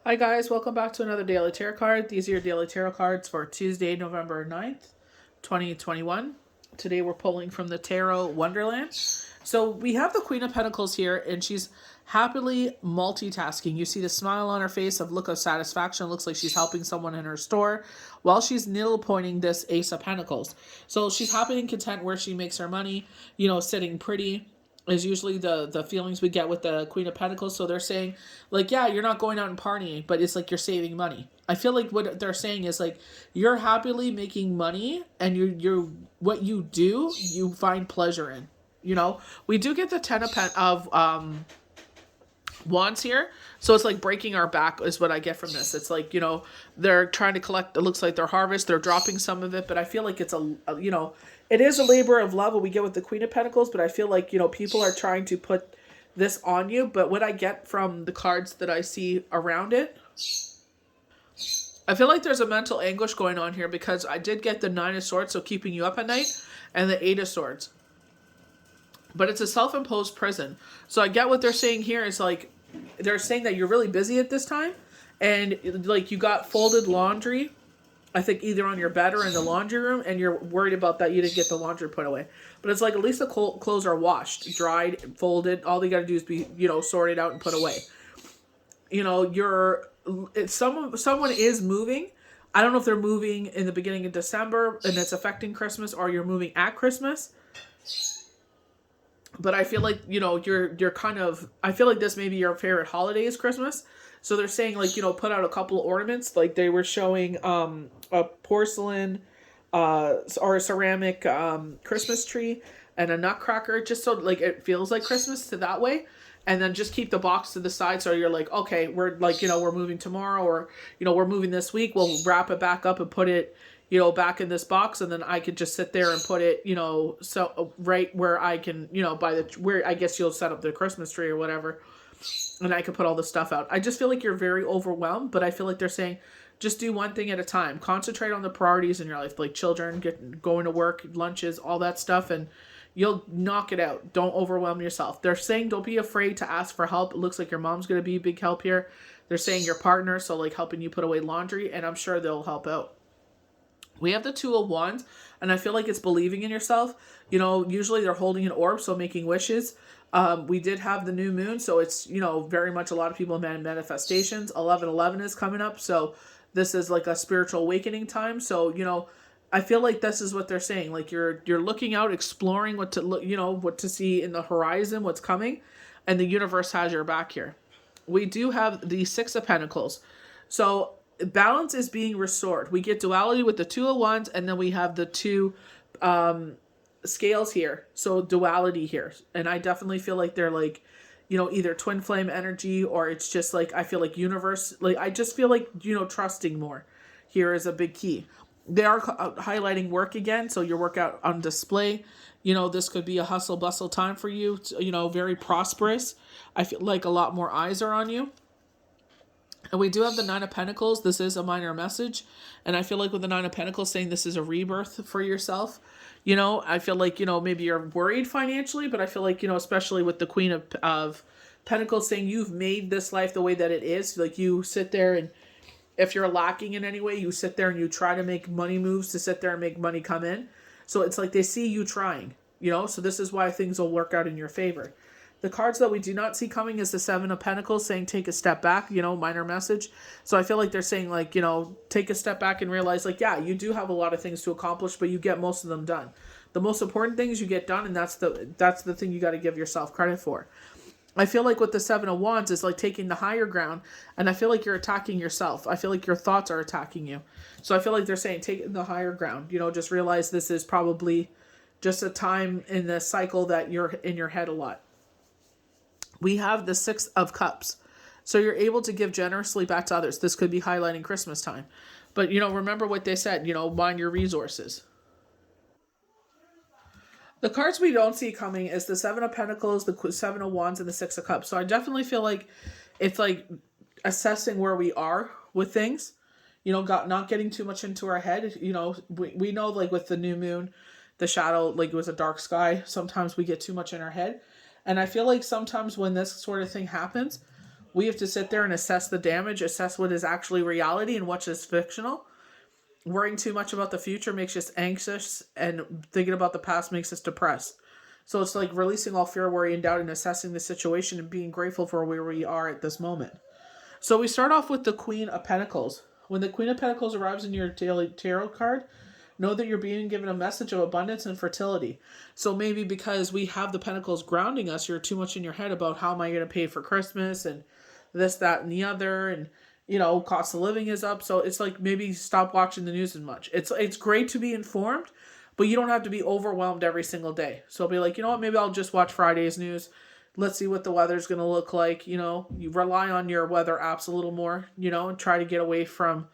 Hi guys, welcome back to another Daily Tarot card. These are your Daily Tarot cards for Tuesday, November 9th, 2021. Today we're pulling from the Tarot Wonderland. So we have the Queen of Pentacles here, and she's happily multitasking. You see the smile on her face of look of satisfaction. It looks like she's helping someone in her store while she's needle pointing this Ace of Pentacles. So she's happy and content where she makes her money, sitting pretty is usually the feelings we get with the Queen of Pentacles. So they're saying, like, yeah, you're not going out and partying, but it's like you're saving money. I feel like what they're saying is like you're happily making money, and you're what you do, you find pleasure in. We do get the Ten of Wands here, so it's like breaking our back is what I get from this. It's like, they're trying to collect, it looks like their harvest, they're dropping some of it, but I feel like it's it is a labor of love, what we get with the Queen of Pentacles, but I feel like, people are trying to put this on you. But what I get from the cards that I see around it, I feel like there's a mental anguish going on here, because I did get the Nine of Swords, so keeping you up at night, and the Eight of Swords. But it's a self-imposed prison. So I get what they're saying here is like, they're saying that you're really busy at this time, and like you got folded laundry, I think either on your bed or in the laundry room, and you're worried about that you didn't get the laundry put away. But it's like at least the clothes are washed, dried, folded. All you got to do is be, sorted out and put away. Someone is moving. I don't know if they're moving in the beginning of December and it's affecting Christmas, or you're moving at Christmas. But I feel like, you're kind of, I feel like this may be your favorite holiday is Christmas. So they're saying, like, put out a couple of ornaments. Like they were showing a porcelain or a ceramic Christmas tree and a nutcracker, just so like it feels like Christmas to that way. And then just keep the box to the side, so you're like, okay, we're like, we're moving tomorrow, or, we're moving this week. We'll wrap it back up and put it, back in this box, and then I could just sit there and put it, so right where I can, where I guess you'll set up the Christmas tree or whatever, and I could put all the stuff out. I just feel like you're very overwhelmed, but I feel like they're saying, just do one thing at a time. Concentrate on the priorities in your life, like children, going to work, lunches, all that stuff, and you'll knock it out. Don't overwhelm yourself. They're saying don't be afraid to ask for help. It looks like your mom's going to be a big help here. They're saying your partner, so like helping you put away laundry, and I'm sure they'll help out. We have the Two of Wands, and I feel like it's believing in yourself. Usually they're holding an orb, so making wishes. We did have the new moon, so it's, very much a lot of people manifestations. 11/11 is coming up, so this is like a spiritual awakening time. So, I feel like this is what they're saying. Like you're looking out, exploring what to look, what to see in the horizon, what's coming, and the universe has your back here. We do have the Six of Pentacles. So balance is being restored. We get duality with the Two of Wands, and then we have the two scales here. So duality here. And I definitely feel like they're like, either twin flame energy, or it's just like, I feel like universe, like I just feel like, trusting more here is a big key. They are highlighting work again, so your work out on display. This could be a hustle bustle time for you, very prosperous. I feel like a lot more eyes are on you. And we do have the Nine of Pentacles. This is a minor message. And I feel like with the Nine of Pentacles saying this is a rebirth for yourself. I feel like, maybe you're worried financially, but I feel like, especially with the Queen of Pentacles saying you've made this life the way that it is. Like you sit there, and if you're lacking in any way, you sit there and you try to make money moves to sit there and make money come in. So it's like they see you trying, so this is why things will work out in your favor. The cards that we do not see coming is the Seven of Pentacles saying take a step back, minor message. So I feel like they're saying like, take a step back and realize like, yeah, you do have a lot of things to accomplish, but you get most of them done. The most important things you get done, and that's the thing you got to give yourself credit for. I feel like with the Seven of Wands is like taking the higher ground, and I feel like you're attacking yourself. I feel like your thoughts are attacking you. So I feel like they're saying take the higher ground, just realize this is probably just a time in the cycle that you're in your head a lot. We have the Six of Cups. So you're able to give generously back to others. This could be highlighting Christmas time. But, remember what they said, mind your resources. The cards we don't see coming is the Seven of Pentacles, the Seven of Wands, and the Six of Cups. So I definitely feel like it's like assessing where we are with things. Not getting too much into our head. We know like with the new moon, the shadow, like it was a dark sky. Sometimes we get too much in our head. And I feel like sometimes when this sort of thing happens, We have to sit there and assess the damage, assess what is actually reality and what is fictional. Worrying too much about the future makes us anxious, and thinking about the past makes us depressed. So it's like releasing all fear, worry, and doubt, and assessing the situation and being grateful for where we are at this moment. So we start off with the Queen of Pentacles. When the Queen of Pentacles arrives in your daily tarot card, know that you're being given a message of abundance and fertility. So maybe because we have the Pentacles grounding us, you're too much in your head about how am I going to pay for Christmas and this, that, and the other, and cost of living is up. So it's like maybe stop watching the news as much. It's great to be informed, but you don't have to be overwhelmed every single day. So be like, you know what, maybe I'll just watch Friday's news. Let's see what the weather's going to look like. You rely on your weather apps a little more, and try to get away from,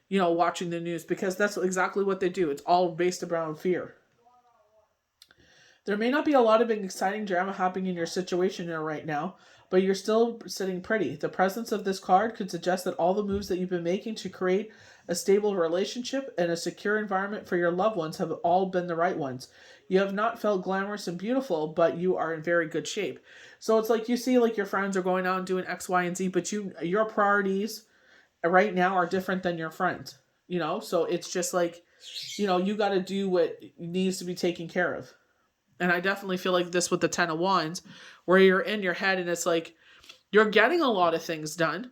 watching the news, because that's exactly what they do. It's all based around fear. There may not be a lot of exciting drama happening in your situation right now, but you're still sitting pretty. The presence of this card could suggest that all the moves that you've been making to create a stable relationship and a secure environment for your loved ones have all been the right ones. You have not felt glamorous and beautiful, but you are in very good shape. So it's like you see like your friends are going out and doing X, Y, and Z, but your priorities right now are different than your friends. So it's just like, you got to do what needs to be taken care of. And I definitely feel like this with the 10 of Wands, where you're in your head and it's like you're getting a lot of things done,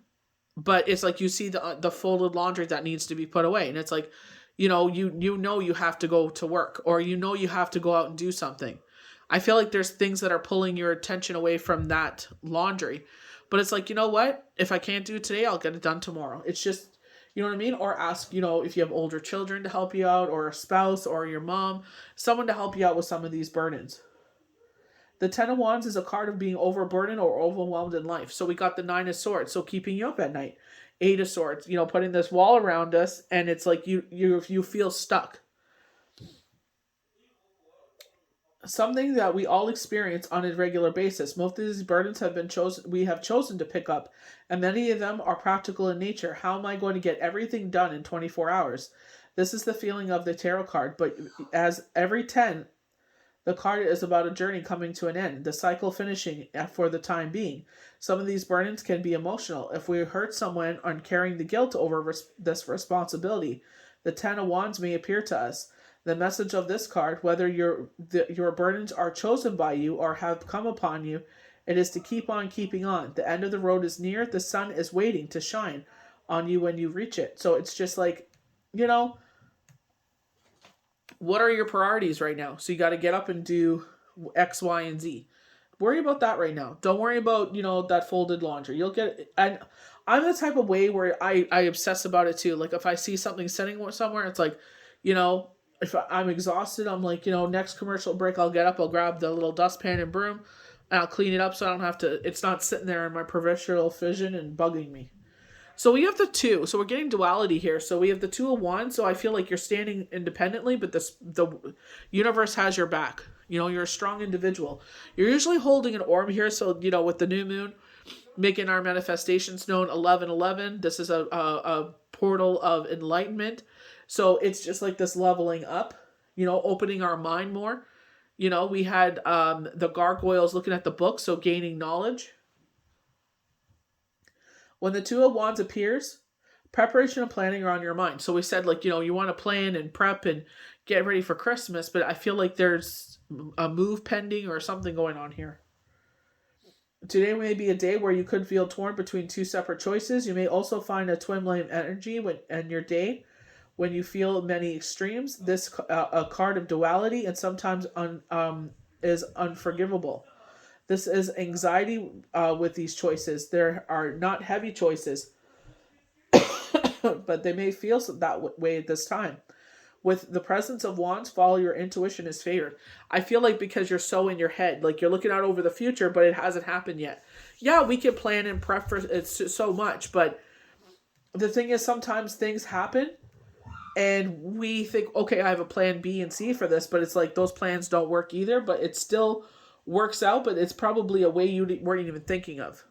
but it's like you see the folded laundry that needs to be put away, and it's like you have to go to work, or you have to go out and do something. I feel like there's things that are pulling your attention away from that laundry, but it's like, you know what? If I can't do it today, I'll get it done tomorrow. It's just, you know what I mean? Or ask, if you have older children to help you out, or a spouse, or your mom, someone to help you out with some of these burdens. The 10 of Wands is a card of being overburdened or overwhelmed in life. So we got the 9 of Swords, so keeping you up at night. 8 of Swords, putting this wall around us, and it's like you feel stuck. Something that we all experience on a regular basis. Most of these burdens we have chosen to pick up, and many of them are practical in nature. How am I going to get everything done in 24 hours? This is the feeling of the tarot card, but as every 10, the card is about a journey coming to an end, the cycle finishing for the time being. Some of these burdens can be emotional. If we hurt someone on carrying the guilt over this responsibility, the 10 of Wands may appear to us. The message of this card, whether your burdens are chosen by you or have come upon you, it is to keep on keeping on. The end of the road is near. The sun is waiting to shine on you when you reach it. So it's just like, what are your priorities right now? So you got to get up and do X, Y, and Z. Worry about that right now. Don't worry about, that folded laundry. You'll get it. And I'm the type of way where I obsess about it too. Like if I see something sitting somewhere, it's like, if I'm exhausted, I'm like, next commercial break, I'll get up, I'll grab the little dustpan and broom, and I'll clean it up so I don't have to, it's not sitting there in my peripheral vision and bugging me. So we have the 2. So we're getting duality here. So we have the 2 of Wands. So I feel like you're standing independently, but the universe has your back. You're a strong individual. You're usually holding an orb here. So, with the new moon, making our manifestations known, 11:11. This is a portal of enlightenment. So it's just like this leveling up, opening our mind more. We had the gargoyles looking at the book, so gaining knowledge. When the 2 of Wands appears, preparation and planning are on your mind. So we said, like, you want to plan and prep and get ready for Christmas, but I feel like there's a move pending or something going on here. Today may be a day where you could feel torn between 2 separate choices. You may also find a twin flame energy in your day when you feel many extremes. This a card of duality, and sometimes is unforgivable. This is anxiety with these choices. There are not heavy choices, but they may feel that way at this time. With the presence of Wands, follow your intuition is favored. I feel like because you're so in your head, like you're looking out over the future, but it hasn't happened yet. Yeah, we can plan and prep for it so much, but the thing is sometimes things happen and we think, okay, I have a plan B and C for this, but it's like those plans don't work either, but it still works out, but it's probably a way you weren't even thinking of.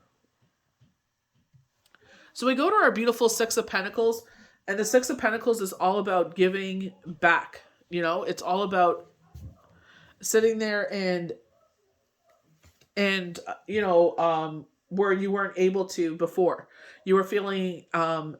So we go to our beautiful 6 of Pentacles, and the 6 of Pentacles is all about giving back. It's all about sitting there and where you weren't able to before. You were feeling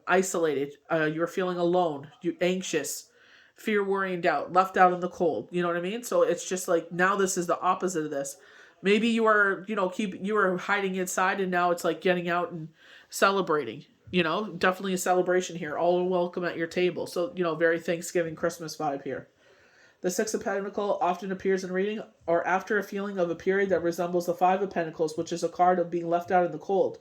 isolated. You were feeling alone. You anxious, fear, worry, and doubt, left out in the cold. You know what I mean? So it's just like now this is the opposite of this. Maybe you are, you were hiding inside, and now it's like getting out and celebrating. Definitely a celebration here. All are welcome at your table. So, very Thanksgiving, Christmas vibe here. The Six of Pentacles often appears in reading or after a feeling of a period that resembles the Five of Pentacles, which is a card of being left out in the cold.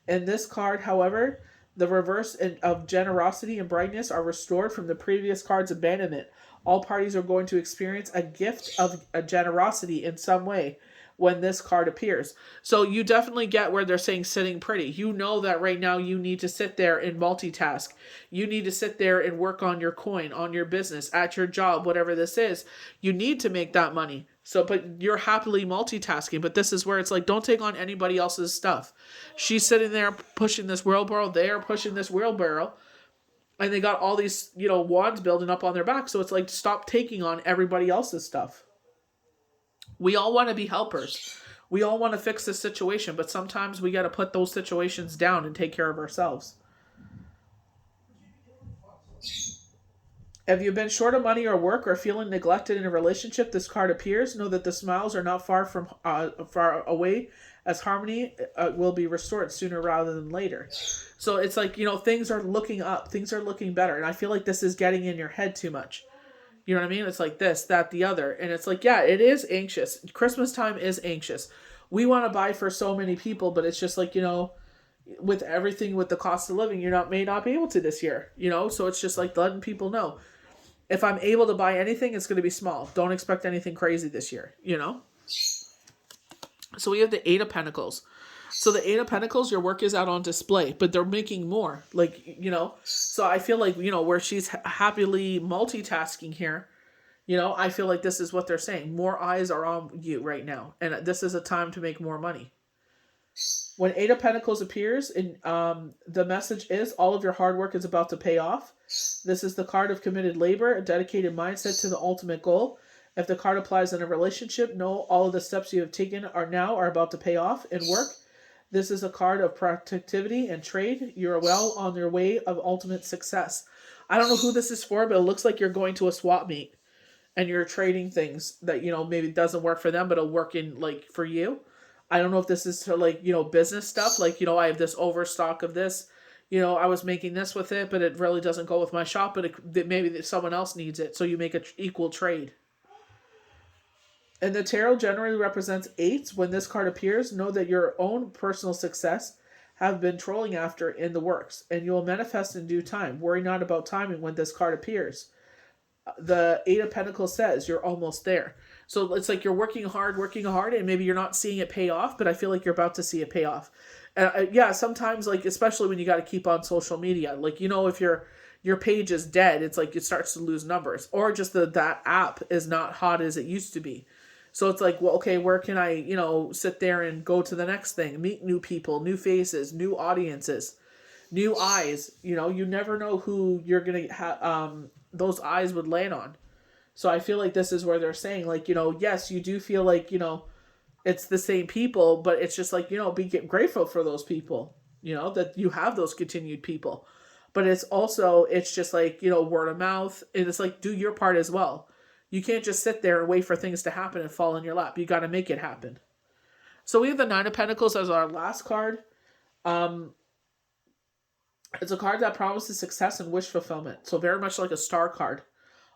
In this card, however, the reverse of generosity and brightness are restored from the previous card's abandonment. All parties are going to experience a gift of a generosity in some way when this card appears. So you definitely get where they're saying sitting pretty. You know that right now you need to sit there and multitask. You need to sit there and work on your coin, on your business, at your job, whatever this is. You need to make that money. So, but you're happily multitasking. But this is where it's like, don't take on anybody else's stuff. She's sitting there pushing this wheelbarrow. They are pushing this wheelbarrow. And they got all these, wands building up on their back. So it's like, stop taking on everybody else's stuff. We all want to be helpers. We all want to fix the situation, but sometimes we got to put those situations down and take care of ourselves. If you've been short of money or work or feeling neglected in a relationship, this card appears. Know that the smiles are not far away, as harmony will be restored sooner rather than later. So it's like, things are looking up. Things are looking better. And I feel like this is getting in your head too much. You know what I mean? It's like this, that, the other. And it's like, yeah, it is anxious. Christmas time is anxious. We want to buy for so many people, but it's just like, with everything, with the cost of living, may not be able to this year, So it's just like letting people know. If I'm able to buy anything, it's going to be small. Don't expect anything crazy this year, So we have the Eight of Pentacles. So the Eight of Pentacles, your work is out on display, but they're making more. So I feel like, where she's happily multitasking here, I feel like this is what they're saying. More eyes are on you right now. And this is a time to make more money. When Eight of Pentacles appears, the message is all of your hard work is about to pay off. This is the card of committed labor, a dedicated mindset to the ultimate goal. If the card applies in a relationship, know all of the steps you have taken are about to pay off in work. This is a card of productivity and trade. You're well on your way of ultimate success. I don't know who this is for, but it looks like you're going to a swap meet and you're trading things that, maybe doesn't work for them, but it'll work in for you. I don't know if this is to business stuff. I have this overstock of this, I was making this with it, but it really doesn't go with my shop, but maybe someone else needs it. So you make an equal trade. And the tarot generally represents eights. When this card appears, know that your own personal success have been trolling after in the works, and you will manifest in due time. Worry not about timing when this card appears. The Eight of Pentacles says you're almost there. So it's like you're working hard, and maybe you're not seeing it pay off, but I feel like you're about to see it pay off. And sometimes, especially when you got to keep on social media, if your page is dead, it's like it starts to lose numbers, or just that app is not hot as it used to be. So it's like, well, okay, where can I, sit there and go to the next thing, meet new people, new faces, new audiences, new eyes. You never know who you're going to have, those eyes would land on. So I feel like this is where they're saying, yes, you do feel like, it's the same people, but it's just like, be grateful for those people, that you have those continued people. But it's just like, word of mouth. And it's like, do your part as well. You can't just sit there and wait for things to happen and fall in your lap. You got to make it happen. So we have the Nine of Pentacles as our last card. It's a card that promises success and wish fulfillment. So very much like a star card.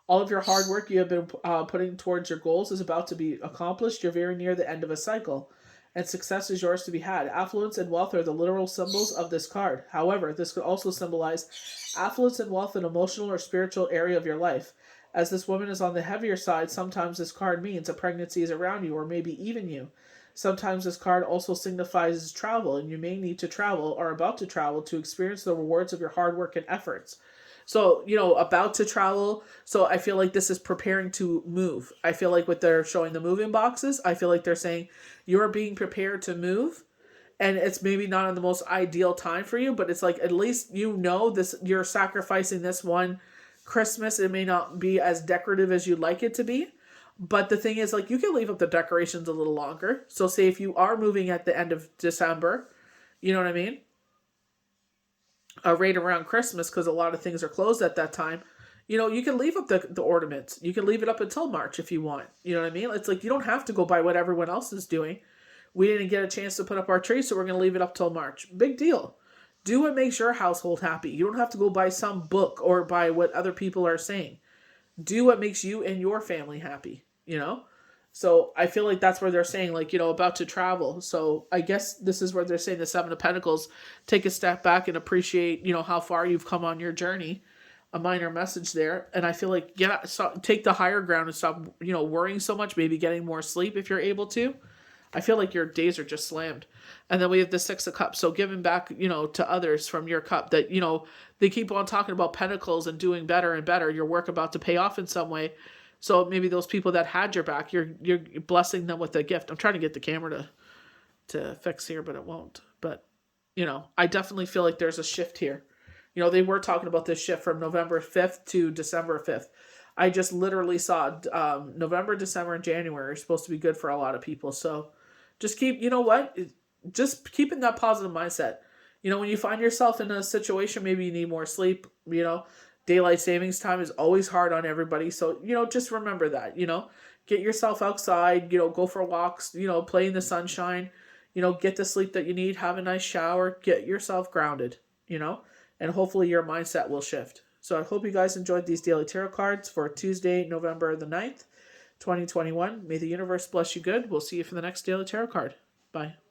All of your hard work you have been putting towards your goals is about to be accomplished. You're very near the end of a cycle, and success is yours to be had. Affluence and wealth are the literal symbols of this card. However, this could also symbolize affluence and wealth in an emotional or spiritual area of your life. As this woman is on the heavier side, sometimes this card means a pregnancy is around you, or maybe even you. Sometimes this card also signifies travel, and you may need to travel or about to travel to experience the rewards of your hard work and efforts. So, about to travel. So I feel like this is preparing to move. I feel like what they're showing the moving boxes, I feel like they're saying you're being prepared to move. And it's maybe not in the most ideal time for you, but it's like, at least this, you're sacrificing this one Christmas. It may not be as decorative as you'd like it to be. But the thing is, you can leave up the decorations a little longer. So say if you are moving at the end of December, You know what I mean? Right around Christmas, because a lot of things are closed at that time. You can leave up the ornaments. You can leave it up until March if you want. You know what I mean? It's like you don't have to go by what everyone else is doing. We didn't get a chance to put up our tree, so we're going to leave it up till March. Big deal. Do what makes your household happy. You don't have to go by some book or by what other people are saying. Do what makes you and your family happy, So I feel like that's where they're saying, like, about to travel. So I guess this is where they're saying the Seven of Pentacles, take a step back and appreciate, how far you've come on your journey. A minor message there. And I feel like, take the higher ground and stop, worrying so much, maybe getting more sleep if you're able to. I feel like your days are just slammed. And then we have the Six of Cups. So giving back, to others from your cup that, they keep on talking about Pentacles and doing better and better. Your work about to pay off in some way. So maybe those people that had your back, you're blessing them with a gift. I'm trying to get the camera to fix here, but it won't. But, I definitely feel like there's a shift here. They were talking about this shift from November 5th to December 5th. I just literally saw November, December, and January are supposed to be good for a lot of people. So just keep, just keeping that positive mindset. When you find yourself in a situation, maybe you need more sleep, daylight savings time is always hard on everybody. So, just remember that, get yourself outside, go for walks, play in the sunshine, get the sleep that you need, have a nice shower, get yourself grounded, and hopefully your mindset will shift. So I hope you guys enjoyed these daily tarot cards for Tuesday, November the 9th, 2021. May the universe bless you good. We'll see you for the next daily tarot card. Bye.